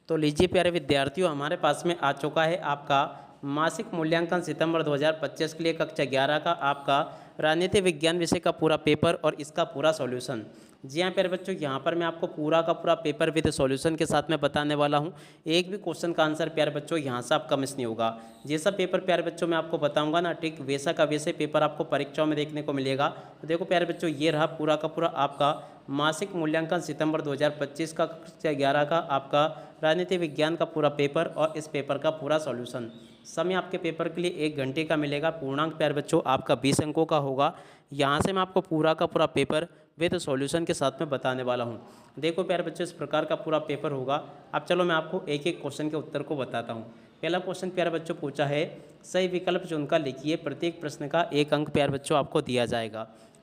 तो लीजिए प्यारे विद्यार्थियों, हमारे पास में आ चुका है आपका मासिक मूल्यांकन सितंबर 2025 के लिए कक्षा 11 का आपका राजनीति विज्ञान विषय का पूरा पेपर और इसका पूरा सॉल्यूशन। जी हाँ प्यारे बच्चों, यहाँ पर मैं आपको पूरा का पूरा पेपर विद सॉल्यूशन के साथ में बताने वाला हूँ। एक भी क्वेश्चन का आंसर प्यारे बच्चों यहाँ से आपका मिस नहीं होगा। जैसा पेपर प्यारे बच्चों मैं आपको बताऊंगा ना, ठीक वैसा का वैसे पेपर आपको परीक्षाओं में देखने को मिलेगा। तो देखो प्यारे बच्चों, ये रहा पूरा का पूरा आपका मासिक मूल्यांकन सितंबर 2025 का कक्षा 11 का आपका राजनीति विज्ञान का पूरा पेपर और इस पेपर का पूरा सॉल्यूशन। समय आपके पेपर के लिए 1 घंटे का मिलेगा। पूर्णांक प्यारे बच्चों आपका 20 अंकों का होगा। यहाँ से मैं आपको पूरा का पूरा पेपर विद सॉल्यूशन के साथ में बताने वाला हूँ। देखो प्यारे बच्चों, इस प्रकार का पूरा पेपर होगा। अब चलो मैं आपको एक एक क्वेश्चन के उत्तर को बताता हूँ। पहला क्वेश्चन प्यारे बच्चों पूछा है, सही विकल्प चुनकर लिखिए। प्रत्येक प्रश्न का 1 अंक प्यारे बच्चों आपको दिया जाएगा।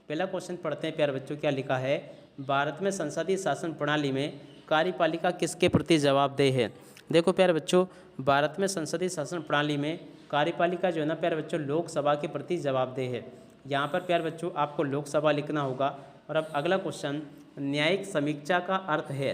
पहला क्वेश्चन पढ़ते हैं प्यारे बच्चों, क्या लिखा है। भारत में संसदीय शासन प्रणाली में कार्यपालिका किसके प्रति जवाबदेह है। देखो प्यारे बच्चों, भारत में संसदीय शासन प्रणाली में कार्यपालिका जो है ना प्यारे बच्चों, लोकसभा के प्रति जवाबदेह है। यहाँ पर प्यारे बच्चों आपको लोकसभा लिखना होगा। और अब अगला क्वेश्चन, न्यायिक समीक्षा का अर्थ है।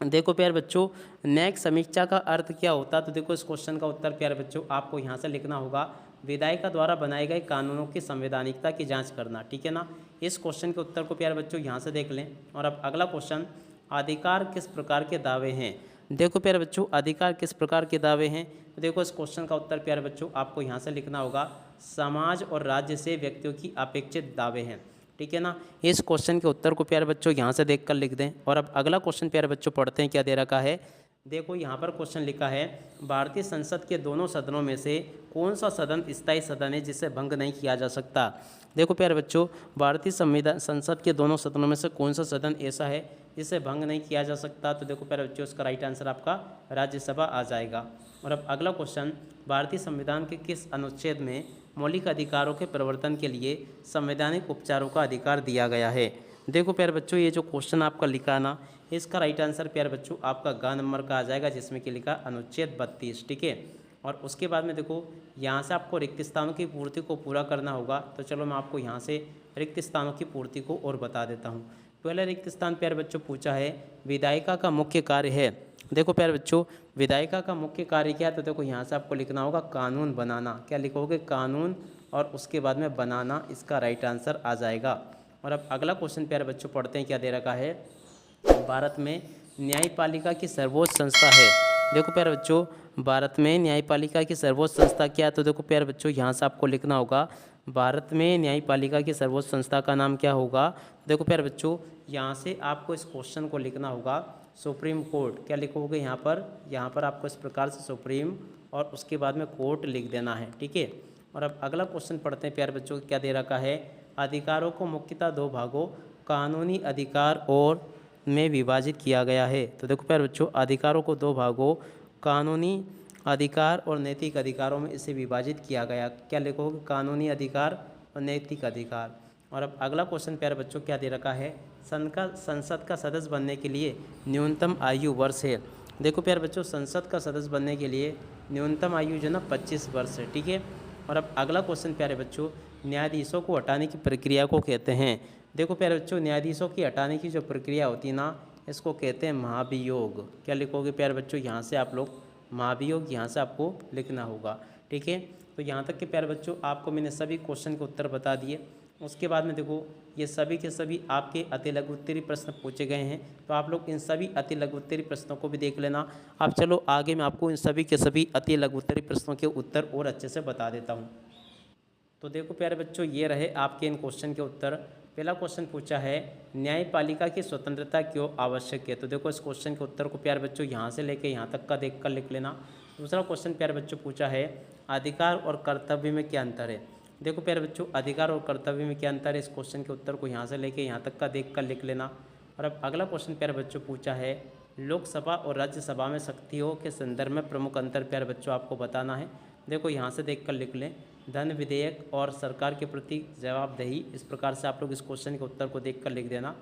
देखो प्यारे बच्चों, न्यायिक समीक्षा का अर्थ क्या होता है। तो देखो इस क्वेश्चन का उत्तर प्यारे बच्चों आपको यहाँ से लिखना होगा, विधायिका द्वारा बनाए गए कानूनों की संवैधानिकता की जांच करना। ठीक है ना। इस क्वेश्चन के उत्तर को प्यारे बच्चों यहाँ से देख लें। और अब अगला क्वेश्चन, अधिकार किस प्रकार के दावे हैं। देखो प्यारे बच्चों, अधिकार किस प्रकार के दावे हैं। तो देखो इस क्वेश्चन का उत्तर प्यारे बच्चों आपको यहाँ से लिखना होगा, समाज और राज्य से व्यक्तियों की अपेक्षित दावे हैं। ठीक है ना। इस क्वेश्चन के उत्तर को प्यारे बच्चों यहाँ से देखकर लिख दें। और अब अगला क्वेश्चन प्यारे बच्चों पढ़ते हैं, क्या दे रखा है। देखो यहाँ पर क्वेश्चन लिखा है, भारतीय संसद के दोनों सदनों में से कौन सा सदन स्थायी सदन है जिसे भंग नहीं किया जा सकता। देखो प्यारे बच्चों, भारतीय संविधान संसद के दोनों सदनों में से कौन सा सदन ऐसा है जिसे भंग नहीं किया जा सकता। तो देखो प्यारे बच्चों, इसका राइट आंसर आपका राज्यसभा आ जाएगा। और अब अगला क्वेश्चन, भारतीय संविधान के किस अनुच्छेद में मौलिक अधिकारों के प्रवर्तन के लिए संवैधानिक उपचारों का अधिकार दिया गया है। देखो प्यारे बच्चों, ये जो क्वेश्चन आपका लिखा है ना, इसका राइट आंसर प्यारे बच्चों आपका ग नंबर का आ जाएगा, जिसमें कि लिखा अनुच्छेद 32। ठीक है। और उसके बाद में देखो यहाँ से आपको रिक्त स्थानों की पूर्ति को पूरा करना होगा। तो चलो मैं आपको यहाँ से रिक्त स्थानों की पूर्ति को और बता देता हूँ। पहला रिक्त स्थान प्यारे बच्चों पूछा है, विधायिका का मुख्य कार्य है। देखो प्यारे बच्चों, विधायिका का मुख्य कार्य क्या है। तो देखो यहाँ से आपको लिखना होगा कानून बनाना। क्या लिखोगे, कानून, और उसके बाद में बनाना, इसका राइट आंसर आ जाएगा। और अब अगला क्वेश्चन प्यारे बच्चों पढ़ते हैं, क्या दे रखा है। भारत में न्यायपालिका की सर्वोच्च संस्था है। देखो प्यारे बच्चों, भारत में न्यायपालिका की सर्वोच्च संस्था क्या है। तो देखो प्यारे बच्चों यहाँ से आपको लिखना होगा, भारत में न्यायपालिका की सर्वोच्च संस्था का नाम क्या होगा। देखो प्यारे बच्चों, यहाँ से आपको इस क्वेश्चन को लिखना होगा सुप्रीम कोर्ट। क्या लिखोगे यहाँ पर आपको इस प्रकार से सुप्रीम और उसके बाद में कोर्ट लिख देना है। ठीक है। और अब अगला क्वेश्चन पढ़ते हैं प्यारे बच्चों, क्या दे रखा है। अधिकारों को मुख्यतः 2 भागों, कानूनी अधिकार और में विभाजित किया गया है। तो देखो प्यारे बच्चों, अधिकारों को 2 भागों, कानूनी अधिकार और नैतिक अधिकारों में इसे विभाजित किया गया। क्या लिखोगे, कानूनी अधिकार और नैतिक अधिकार। और अब अगला क्वेश्चन प्यारे बच्चों क्या दे रखा है, संसद का सदस्य बनने के लिए न्यूनतम आयु वर्ष है। देखो प्यारे बच्चों, संसद का सदस्य बनने के लिए न्यूनतम आयु जो ना 25 वर्ष है। ठीक है। और अब अगला क्वेश्चन प्यारे बच्चों, न्यायाधीशों को हटाने की प्रक्रिया को कहते हैं। देखो प्यारे बच्चों, न्यायाधीशों की हटाने की जो प्रक्रिया होती है ना, इसको कहते हैं महाभियोग। क्या लिखोगे प्यारे बच्चों, यहाँ से आप लोग महाभियोग यहाँ से आपको लिखना होगा। ठीक है। तो यहाँ तक के प्यारे बच्चों आपको मैंने सभी क्वेश्चन के उत्तर बता दिए। उसके बाद में देखो ये सभी के सभी आपके अति लघु उत्तरीय प्रश्न पूछे गए हैं। तो आप लोग इन सभी अति लघु उत्तरीय प्रश्नों को भी देख लेना। अब चलो आगे मैं आपको इन सभी के सभी अति लघु उत्तरीय प्रश्नों के उत्तर और अच्छे से बता देता हूँ। तो देखो प्यारे बच्चों, ये रहे आपके इन क्वेश्चन के उत्तर। पहला क्वेश्चन पूछा है, न्यायपालिका की स्वतंत्रता क्यों आवश्यक है। तो देखो इस क्वेश्चन के उत्तर को प्यारे बच्चों यहाँ से लेके यहाँ तक का देखकर लिख लेना। दूसरा क्वेश्चन प्यारे बच्चों पूछा है, अधिकार और कर्तव्य में क्या अंतर है। देखो प्यारे बच्चों, अधिकार और कर्तव्य में क्या अंतर है, इस क्वेश्चन के उत्तर को यहाँ से लेके यहाँ तक का देखकर लिख लेना। और अब अगला क्वेश्चन प्यारे बच्चों पूछा है, लोकसभा और राज्यसभा में शक्तियों के संदर्भ में प्रमुख अंतर प्यारे बच्चों आपको बताना है। देखो यहाँ से देखकर लिख लें, धन विधेयक और सरकार के प्रति जवाबदेही। इस प्रकार से आप लोग इस क्वेश्चन के उत्तर को देखकर लिख देना।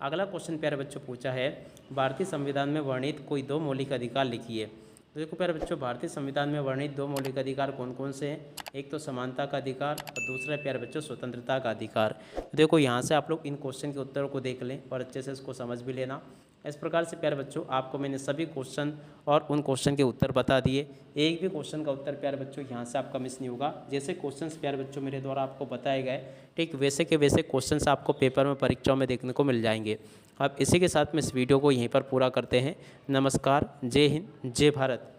अगला क्वेश्चन प्यारे बच्चों पूछा है, भारतीय संविधान में वर्णित कोई 2 मौलिक अधिकार लिखिए। तो देखो प्यारे बच्चों, भारतीय संविधान में वर्णित 2 मौलिक अधिकार कौन कौन से हैं। एक तो समानता का अधिकार और दूसरा प्यारे बच्चों स्वतंत्रता का अधिकार। देखो यहाँ से आप लोग इन क्वेश्चन के उत्तरों को देख लें और अच्छे से इसको समझ भी लेना। इस प्रकार से प्यारे बच्चों आपको मैंने सभी क्वेश्चन और उन क्वेश्चन के उत्तर बता दिए। एक भी क्वेश्चन का उत्तर प्यारे बच्चों यहाँ से आपका मिस नहीं होगा। जैसे क्वेश्चंस प्यारे बच्चों मेरे द्वारा आपको बताए गए ठीक वैसे के वैसे क्वेश्चंस आपको पेपर में परीक्षाओं में देखने को मिल जाएंगे। अब इसी के साथ में इस वीडियो को यहीं पर पूरा करते हैं। नमस्कार, जय हिंद, जय भारत।